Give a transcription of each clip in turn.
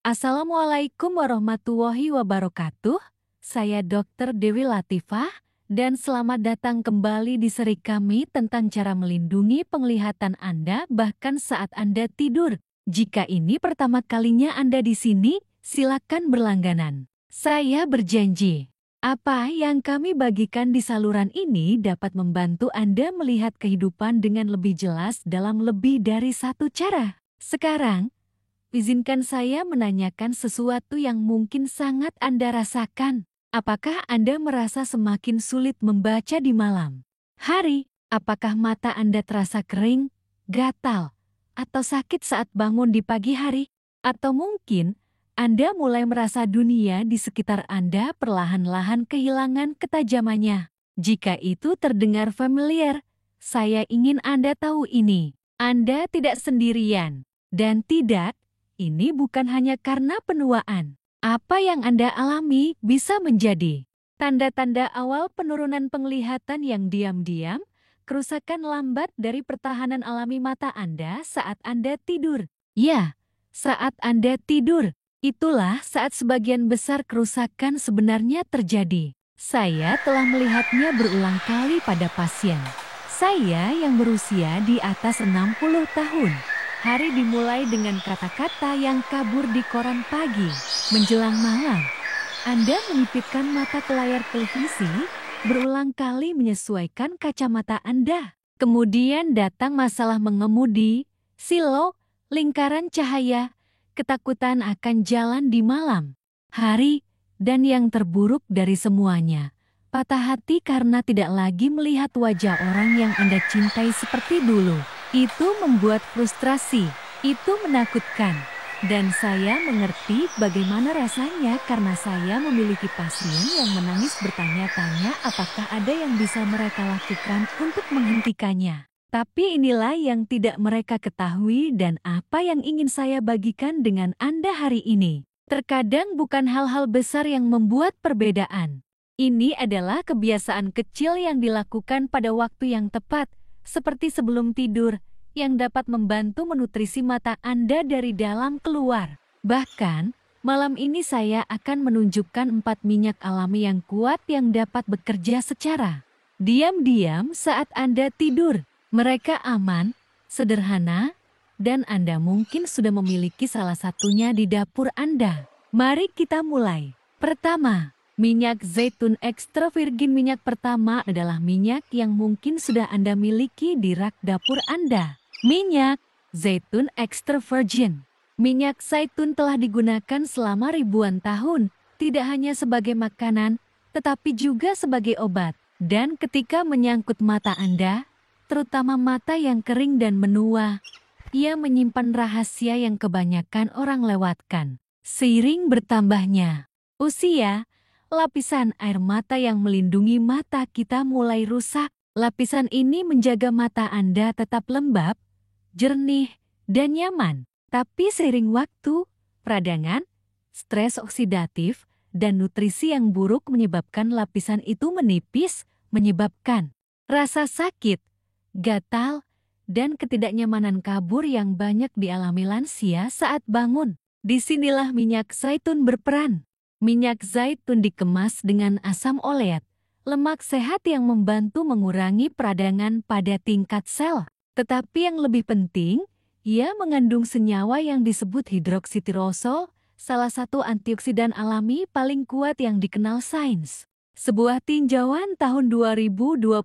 Assalamualaikum warahmatullahi wabarakatuh. Saya Dr. Dewi Latifah dan selamat datang kembali di seri kami tentang cara melindungi penglihatan Anda bahkan saat Anda tidur. Jika ini pertama kalinya Anda di sini, silakan berlangganan. Saya berjanji, apa yang kami bagikan di saluran ini dapat membantu Anda melihat kehidupan dengan lebih jelas dalam lebih dari satu cara. Sekarang, izinkan saya menanyakan sesuatu yang mungkin sangat Anda rasakan. Apakah Anda merasa semakin sulit membaca di malam hari? Apakah mata Anda terasa kering, gatal, atau sakit saat bangun di pagi hari? Atau mungkin Anda mulai merasa dunia di sekitar Anda perlahan-lahan kehilangan ketajamannya? Jika itu terdengar familiar, saya ingin Anda tahu ini. Anda tidak sendirian. Dan tidak, ini bukan hanya karena penuaan. Apa yang Anda alami bisa menjadi tanda-tanda awal penurunan penglihatan yang diam-diam, kerusakan lambat dari pertahanan alami mata Anda saat Anda tidur. Ya, saat Anda tidur, itulah saat sebagian besar kerusakan sebenarnya terjadi. Saya telah melihatnya berulang kali pada pasien saya yang berusia di atas 60 tahun. Hari dimulai dengan kata-kata yang kabur di koran pagi. Menjelang malam, Anda menyipitkan mata ke layar televisi, berulang kali menyesuaikan kacamata Anda. Kemudian datang masalah mengemudi, silo, lingkaran cahaya, ketakutan akan jalan di malam hari, dan yang terburuk dari semuanya, patah hati karena tidak lagi melihat wajah orang yang Anda cintai seperti dulu. Itu membuat frustrasi, itu menakutkan. Dan saya mengerti bagaimana rasanya karena saya memiliki pasien yang menangis bertanya-tanya apakah ada yang bisa mereka lakukan untuk menghentikannya. Tapi inilah yang tidak mereka ketahui dan apa yang ingin saya bagikan dengan Anda hari ini. Terkadang bukan hal-hal besar yang membuat perbedaan. Ini adalah kebiasaan kecil yang dilakukan pada waktu yang tepat, seperti sebelum tidur, yang dapat membantu menutrisi mata Anda dari dalam keluar. Bahkan, malam ini saya akan menunjukkan 4 minyak alami yang kuat yang dapat bekerja secara diam-diam saat Anda tidur. Mereka aman, sederhana, dan Anda mungkin sudah memiliki salah satunya di dapur Anda. Mari kita mulai. Pertama, minyak zaitun extra virgin. Minyak pertama adalah minyak yang mungkin sudah Anda miliki di rak dapur Anda. Minyak zaitun extra virgin. Minyak zaitun telah digunakan selama ribuan tahun, tidak hanya sebagai makanan, tetapi juga sebagai obat. Dan ketika menyangkut mata Anda, terutama mata yang kering dan menua, ia menyimpan rahasia yang kebanyakan orang lewatkan. Seiring bertambahnya usia, lapisan air mata yang melindungi mata kita mulai rusak. Lapisan ini menjaga mata Anda tetap lembab, jernih, dan nyaman. Tapi seiring waktu, peradangan, stres oksidatif, dan nutrisi yang buruk menyebabkan lapisan itu menipis, menyebabkan rasa sakit, gatal, dan ketidaknyamanan kabur yang banyak dialami lansia saat bangun. Disinilah minyak zaitun berperan. Minyak zaitun dikemas dengan asam oleat, lemak sehat yang membantu mengurangi peradangan pada tingkat sel. Tetapi yang lebih penting, ia mengandung senyawa yang disebut hidroksitirosol, salah satu antioksidan alami paling kuat yang dikenal sains. Sebuah tinjauan tahun 2022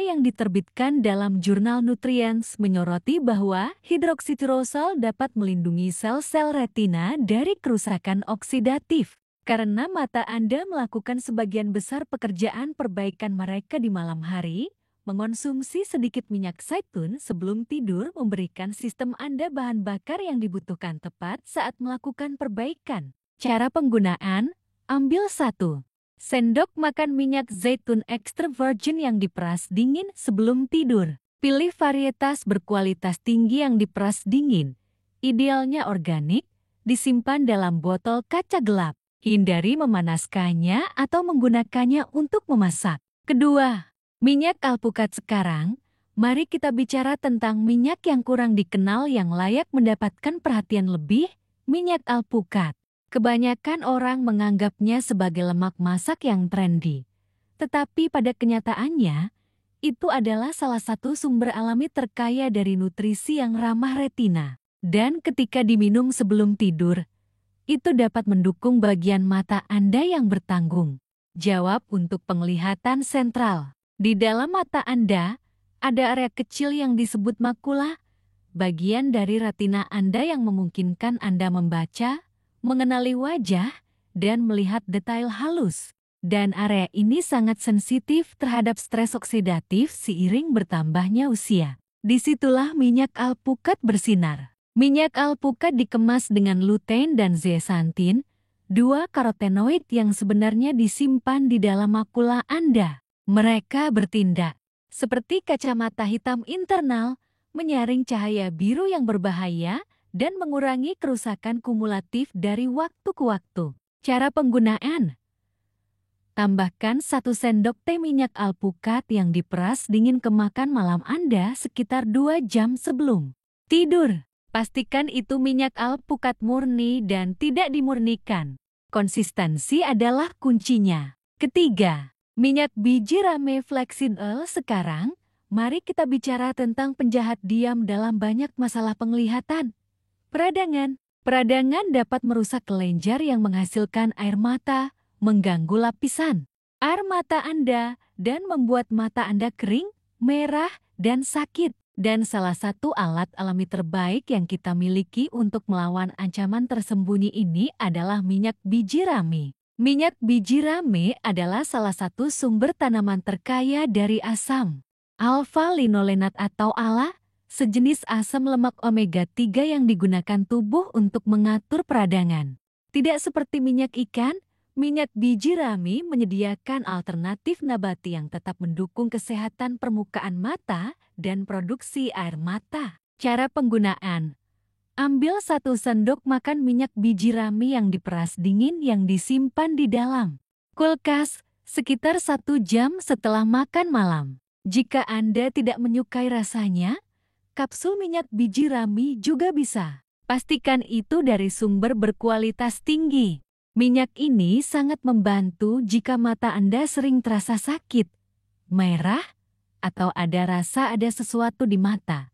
yang diterbitkan dalam jurnal Nutrients menyoroti bahwa hidroksitirosol dapat melindungi sel-sel retina dari kerusakan oksidatif. Karena mata Anda melakukan sebagian besar pekerjaan perbaikan mereka di malam hari, mengonsumsi sedikit minyak zaitun sebelum tidur memberikan sistem Anda bahan bakar yang dibutuhkan tepat saat melakukan perbaikan. Cara penggunaan, ambil 1 sendok makan minyak zaitun extra virgin yang diperas dingin sebelum tidur. Pilih varietas berkualitas tinggi yang diperas dingin, idealnya organik, disimpan dalam botol kaca gelap. Hindari memanaskannya atau menggunakannya untuk memasak. Kedua, minyak alpukat. Sekarang, mari kita bicara tentang minyak yang kurang dikenal yang layak mendapatkan perhatian lebih, Minyak alpukat. Kebanyakan orang menganggapnya sebagai lemak masak yang trendy. Tetapi pada kenyataannya, itu adalah salah satu sumber alami terkaya dari nutrisi yang ramah retina. Dan ketika diminum sebelum tidur, itu dapat mendukung bagian mata Anda yang bertanggung jawab untuk penglihatan sentral. Di dalam mata Anda, ada area kecil yang disebut makula, bagian dari retina Anda yang memungkinkan Anda membaca, mengenali wajah, dan melihat detail halus. Dan area ini sangat sensitif terhadap stres oksidatif seiring bertambahnya usia. Disitulah minyak alpukat bersinar. Minyak alpukat dikemas dengan lutein dan zeaxanthin, dua karotenoid yang sebenarnya disimpan di dalam makula Anda. Mereka bertindak seperti kacamata hitam internal, menyaring cahaya biru yang berbahaya dan mengurangi kerusakan kumulatif dari waktu ke waktu. Cara penggunaan: tambahkan 1 sendok teh minyak alpukat yang diperas dingin ke makan malam Anda sekitar 2 jam sebelum tidur. Pastikan itu minyak alpukat murni dan tidak dimurnikan. Konsistensi adalah kuncinya. Ketiga, minyak biji rame flaxseed oil. Sekarang, mari kita bicara tentang penjahat diam dalam banyak masalah penglihatan. Peradangan. Peradangan dapat merusak kelenjar yang menghasilkan air mata, mengganggu lapisan air mata Anda, dan membuat mata Anda kering, merah, dan sakit. Dan salah satu alat alami terbaik yang kita miliki untuk melawan ancaman tersembunyi ini adalah minyak biji rame. Minyak biji rame adalah salah satu sumber tanaman terkaya dari asam alfa-linolenat atau ALA, sejenis asam lemak omega 3 yang digunakan tubuh untuk mengatur peradangan. Tidak seperti minyak ikan, minyak biji rame menyediakan alternatif nabati yang tetap mendukung kesehatan permukaan mata dan produksi air mata. Cara penggunaan: ambil 1 sendok makan minyak biji rame yang diperas dingin yang disimpan di dalam kulkas sekitar 1 jam setelah makan malam. Jika Anda tidak menyukai rasanya, kapsul minyak biji rame juga bisa. Pastikan itu dari sumber berkualitas tinggi. Minyak ini sangat membantu jika mata Anda sering terasa sakit, merah, atau ada sesuatu di mata,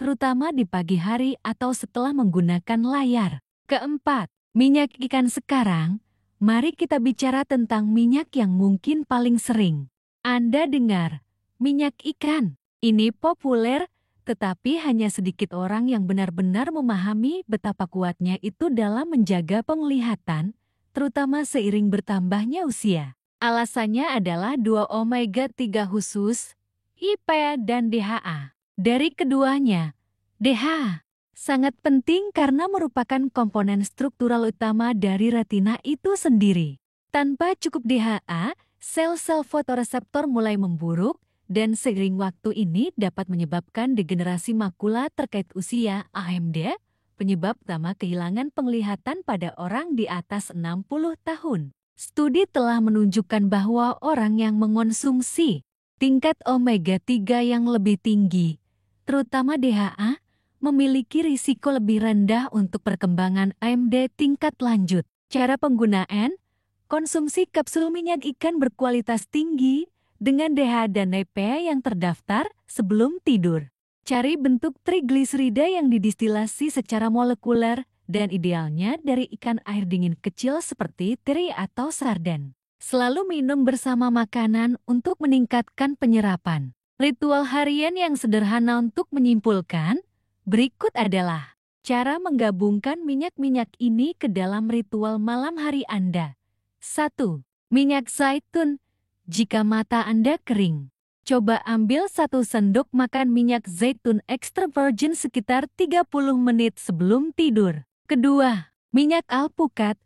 terutama di pagi hari atau setelah menggunakan layar. Keempat, minyak ikan. Sekarang, mari kita bicara tentang minyak yang mungkin paling sering Anda dengar, minyak ikan. Ini populer, tetapi hanya sedikit orang yang benar-benar memahami betapa kuatnya itu dalam menjaga penglihatan, terutama seiring bertambahnya usia. Alasannya adalah 2 omega 3 khusus, IPA dan DHA. Dari keduanya, DHA sangat penting karena merupakan komponen struktural utama dari retina itu sendiri. Tanpa cukup DHA, sel-sel fotoreseptor mulai memburuk dan seiring waktu ini dapat menyebabkan degenerasi makula terkait usia (AMD), penyebab utama kehilangan penglihatan pada orang di atas 60 tahun. Studi telah menunjukkan bahwa orang yang mengonsumsi tingkat omega 3 yang lebih tinggi, terutama DHA, memiliki risiko lebih rendah untuk perkembangan AMD tingkat lanjut. Cara penggunaan: konsumsi kapsul minyak ikan berkualitas tinggi dengan DHA dan EPA yang terdaftar sebelum tidur. Cari bentuk trigliserida yang didistilasi secara molekuler dan idealnya dari ikan air dingin kecil seperti teri atau sarden. Selalu minum bersama makanan untuk meningkatkan penyerapan. Ritual harian yang sederhana untuk menyimpulkan, berikut adalah cara menggabungkan minyak-minyak ini ke dalam ritual malam hari Anda. 1. Minyak zaitun. Jika mata Anda kering, coba ambil 1 sendok makan minyak zaitun extra virgin sekitar 30 menit sebelum tidur. Kedua, minyak alpukat.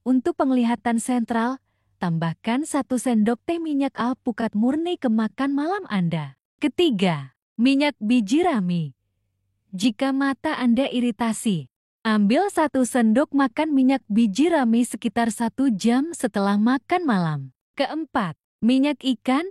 Untuk penglihatan sentral, tambahkan 1 sendok teh minyak alpukat murni ke makan malam Anda. Ketiga, minyak biji rame. Jika mata Anda iritasi, ambil 1 sendok makan minyak biji rame sekitar 1 jam setelah makan malam. Keempat, minyak ikan.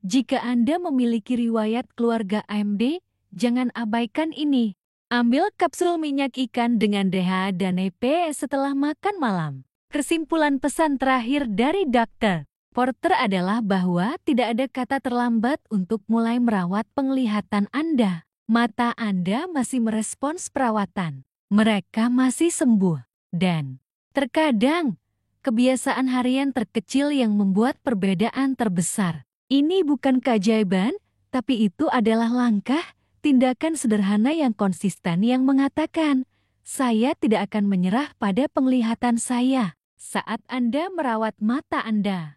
Jika Anda memiliki riwayat keluarga AMD, jangan abaikan ini. Ambil kapsul minyak ikan dengan DHA dan EP setelah makan malam. Kesimpulan pesan terakhir dari Dr. Porter adalah bahwa tidak ada kata terlambat untuk mulai merawat penglihatan Anda. Mata Anda masih merespons perawatan. Mereka masih sembuh. Dan terkadang, kebiasaan harian terkecil yang membuat perbedaan terbesar. Ini bukan keajaiban, tapi itu adalah langkah, tindakan sederhana yang konsisten yang mengatakan, saya tidak akan menyerah pada penglihatan saya. Saat Anda merawat mata Anda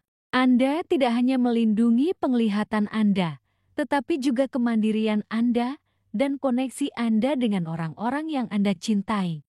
tidak hanya melindungi penglihatan Anda, tetapi juga kemandirian Anda dan koneksi Anda dengan orang-orang yang Anda cintai.